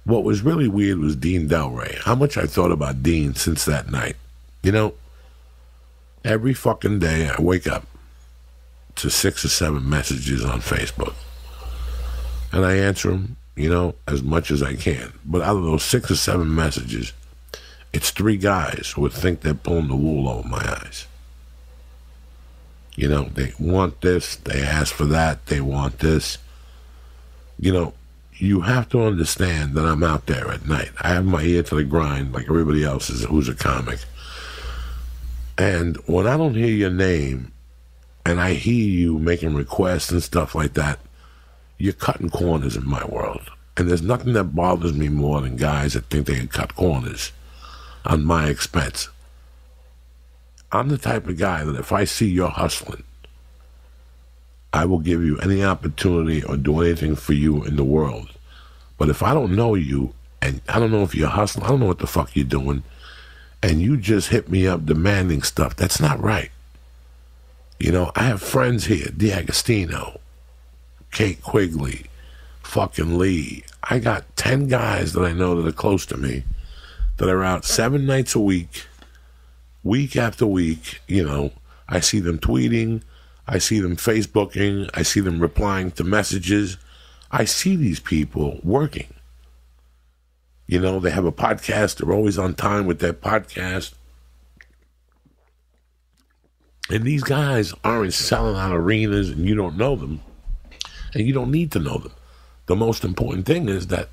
What was really weird was Dean Delray. How much I thought about Dean since that night. You know, every fucking day I wake up to 6 or 7 messages on Facebook. And I answer them, you know, as much as I can. But out of those 6 or 7 messages, it's 3 guys who would think they're pulling the wool over my eyes. You know, they want this, they ask for that, they want this. You know, you have to understand that I'm out there at night. I have my ear to the grind like everybody else is who's a comic. And when I don't hear your name and I hear you making requests and stuff like that, you're cutting corners in my world. And there's nothing that bothers me more than guys that think they can cut corners on my expense. I'm the type of guy that if I see you're hustling, I will give you any opportunity or do anything for you in the world. But if I don't know you, and I don't know if you're hustling, I don't know what the fuck you're doing, and you just hit me up demanding stuff, that's not right. You know, I have friends here, D'Agostino, Kate Quigley, fucking Lee. I got 10 guys that I know that are close to me that are out 7 nights a week, week after week. You know, I see them tweeting, I see them Facebooking, I see them replying to messages. I see these people working. You know, they have a podcast, they're always on time with their podcast. And these guys aren't selling out arenas and you don't know them. And you don't need to know them. The most important thing is that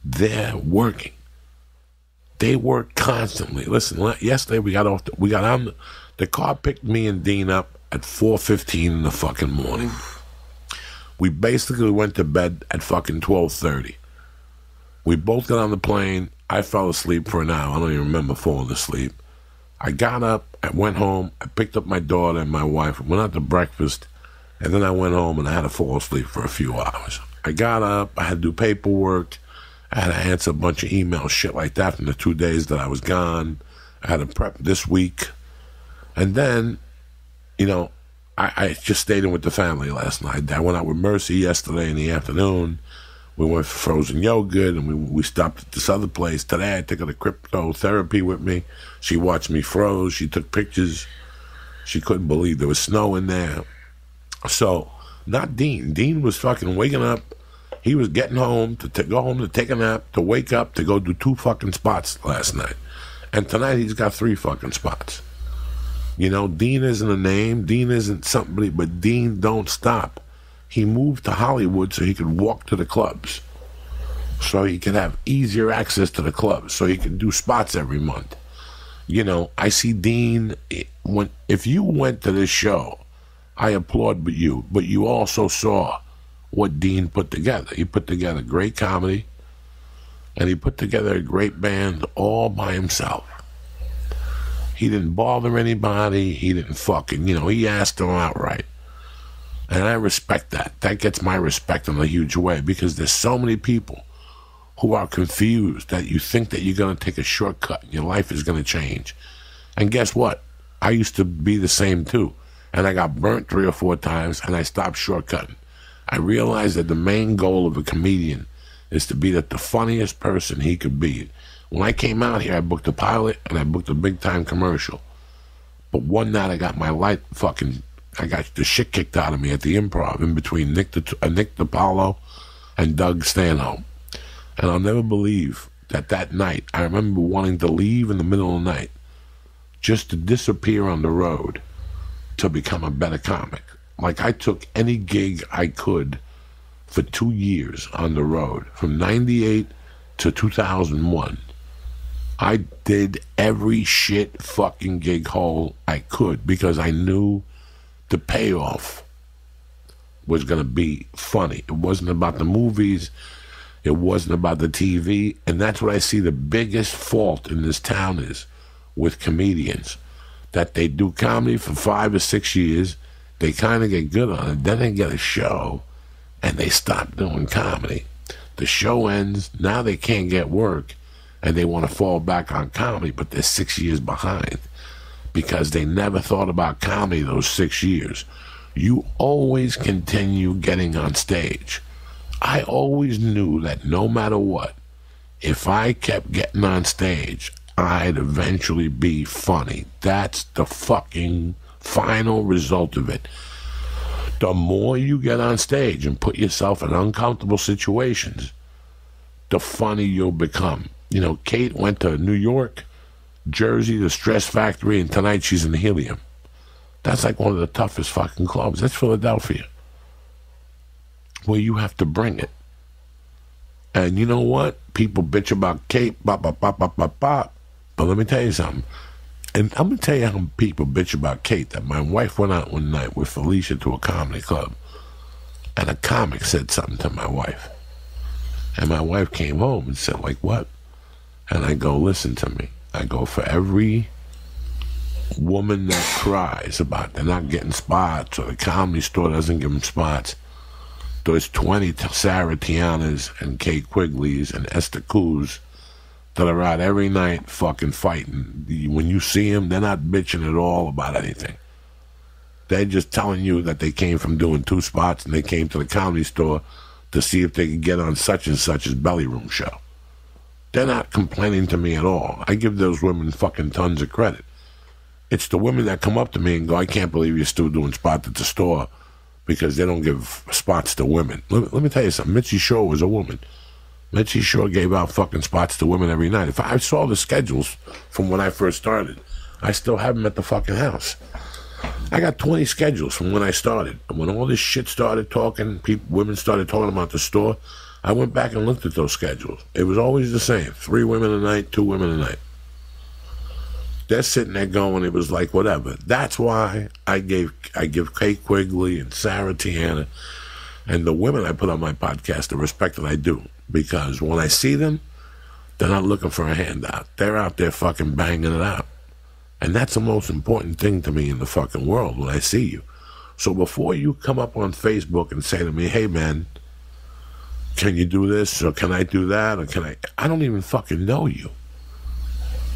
they're working. They work constantly. Listen, yesterday we got on the car picked me and Dean up at 4:15 in the fucking morning. We basically went to bed at fucking 12:30. We both got on the plane. I fell asleep for an hour. I don't even remember falling asleep. I got up, I went home, I picked up my daughter and my wife, went out to breakfast, and then I went home and I had to fall asleep for a few hours. I got up, I had to do paperwork, I had to answer a bunch of emails, shit like that from the 2 days that I was gone. I had to prep this week. And then, you know, I just stayed in with the family last night. I went out with Mercy yesterday in the afternoon. We went for frozen yogurt, and we stopped at this other place. Today I took her to cryptotherapy with me. She watched me froze. She took pictures. She couldn't believe there was snow in there. So, not Dean. Dean was fucking waking up. He was getting home to go home to take a nap, to wake up, to go do 2 fucking spots last night. And tonight he's got 3 fucking spots. You know, Dean isn't a name. Dean isn't somebody, but Dean don't stop. He moved to Hollywood so he could walk to the clubs, so he could have easier access to the clubs, so he could do spots every month. You know, I see Dean, if you went to this show, I applaud you, but you also saw what Dean put together. He put together great comedy, and he put together a great band all by himself. He didn't bother anybody. He didn't fucking, you know, he asked them outright. And I respect that. That gets my respect in a huge way, because there's so many people who are confused that you think that you're going to take a shortcut and your life is going to change. And guess what? I used to be the same too. And I got burnt 3 or 4 times, and I stopped shortcutting. I realized that the main goal of a comedian is to be the funniest person he could be. When I came out here, I booked a pilot and I booked a big-time commercial. But one night I got I got the shit kicked out of me at the Improv in between Nick DiPaolo and Doug Stanhope. And I'll never believe that night, I remember wanting to leave in the middle of the night just to disappear on the road to become a better comic. Like, I took any gig I could for 2 years on the road, from 98 to 2001. I did every shit fucking gig hole I could, because I knew the payoff was going to be funny. It wasn't about the movies. It wasn't about the TV. And that's what I see the biggest fault in this town is with comedians, that they do comedy for 5 or 6 years. They kind of get good on it. Then they get a show and they stop doing comedy. The show ends. Now they can't get work and they want to fall back on comedy, but they're 6 years behind because they never thought about comedy those 6 years. You always continue getting on stage. I always knew that no matter what, If I kept getting on stage, I'd eventually be funny. That's the fucking final result of it. The more you get on stage and put yourself in uncomfortable situations, the funny you'll become. You know, Kate went to New York, Jersey, the Stress Factory, and tonight she's in Helium. That's like one of the toughest fucking clubs. That's Philadelphia, where you have to bring it. And you know what? People bitch about Kate, bop, bop, bop, bop, bop, bop. But let me tell you something. And I'm going to tell you how people bitch about Kate. That my wife went out one night with Felicia to a comedy club. And a comic said something to my wife. And my wife came home and said, like, what? And I go, listen to me. I go, for every woman that cries about they're not getting spots or the comedy store doesn't give them spots, there's 20 Sarah Tianas and Kate Quigley's and Esther Koo's that are out every night fucking fighting. When you see them, they're not bitching at all about anything. They're just telling you that they came from doing 2 spots and they came to the comedy store to see if they could get on such and such's belly room show. They're not complaining to me at all. I give those women fucking tons of credit. It's the women that come up to me and go, I can't believe you're still doing spots at the store, because they don't give spots to women. Let me tell you something. Mitzi Shore was a woman. Mitzi Shore gave out fucking spots to women every night. If I saw the schedules from when I first started, I still have them at the fucking house. I got 20 schedules from when I started. And when all this shit started talking, women started talking about the store, I went back and looked at those schedules. It was always the same. 3 women a night, 2 women a night. They're sitting there going, it was like whatever. That's why I give Kate Quigley and Sarah Tiana and the women I put on my podcast the respect that I do. Because when I see them, they're not looking for a handout. They're out there fucking banging it out. And that's the most important thing to me in the fucking world when I see you. So before you come up on Facebook and say to me, hey man, can you do this? Or can I do that? Or I don't even fucking know you.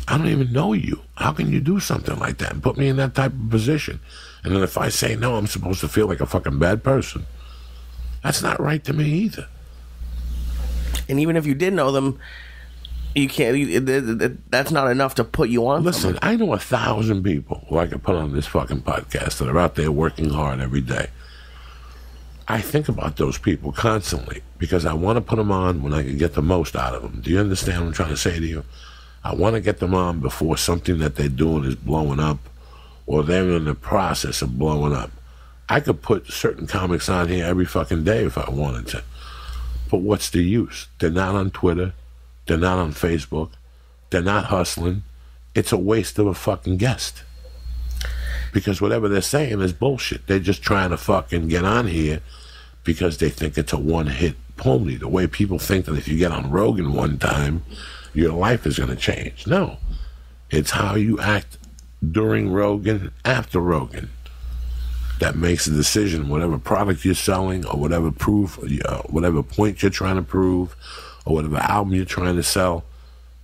I don't even know you. How can you do something like that and put me in that type of position? And then if I say no, I'm supposed to feel like a fucking bad person. That's not right to me either. And even if you did know them, you can't. That's not enough to put you on. Listen, I know 1,000 people who I could put on this fucking podcast that are out there working hard every day. I think about those people constantly because I want to put them on when I can get the most out of them. Do you understand what I'm trying to say to you? I want to get them on before something that they're doing is blowing up or they're in the process of blowing up. I could put certain comics on here every fucking day if I wanted to. But what's the use? They're not on Twitter. They're not on Facebook. They're not hustling. It's a waste of a fucking guest. Because whatever they're saying is bullshit. They're just trying to fucking get on here because they think it's a one-hit pony. The way people think that if you get on Rogan one time, your life is going to change. No. It's how you act during Rogan, after Rogan, that makes a decision. Whatever product you're selling or whatever proof, whatever point you're trying to prove or whatever album you're trying to sell,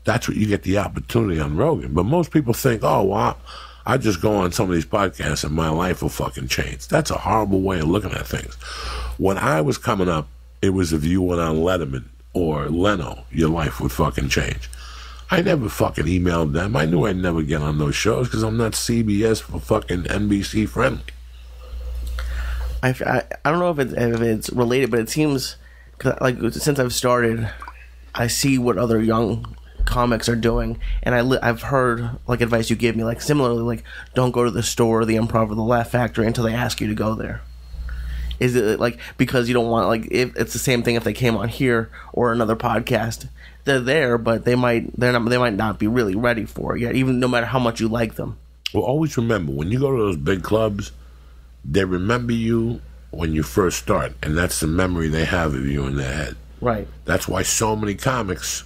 that's what you get the opportunity on Rogan. But most people think, oh, well, I just go on some of these podcasts and my life will fucking change. That's a horrible way of looking at things. When I was coming up, it was if you went on Letterman or Leno, your life would fucking change. I never fucking emailed them. I knew I'd never get on those shows because I'm not CBS for fucking NBC friendly. I don't know if it's related, but it seems like since I've started, I see what other young comics are doing, and I've heard like advice you gave me, like similarly, like don't go to the store, or the Improv, or the Laugh Factory until they ask you to go there. Is it like because you don't want, like, if it's the same thing if they came on here or another podcast, they're there, but they might not be really ready for it yet, even no matter how much you like them. Well, always remember when you go to those big clubs, they remember you when you first start, and that's the memory they have of you in their head. Right. That's why so many comics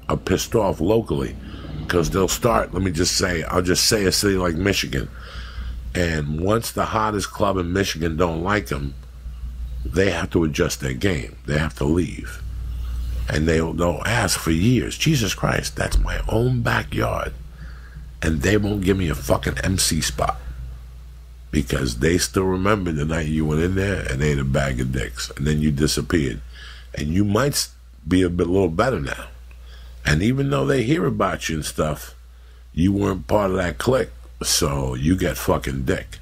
are pissed off locally, because they'll start, I'll just say a city like Michigan, and once the hottest club in Michigan don't like them, they have to adjust their game. They have to leave. And they'll ask for years, Jesus Christ, that's my own backyard, and they won't give me a fucking MC spot. Because they still remember the night you went in there and ate a bag of dicks, and then you disappeared. And you might be a little better now. And even though they hear about you and stuff, you weren't part of that clique, so you get fucking dick.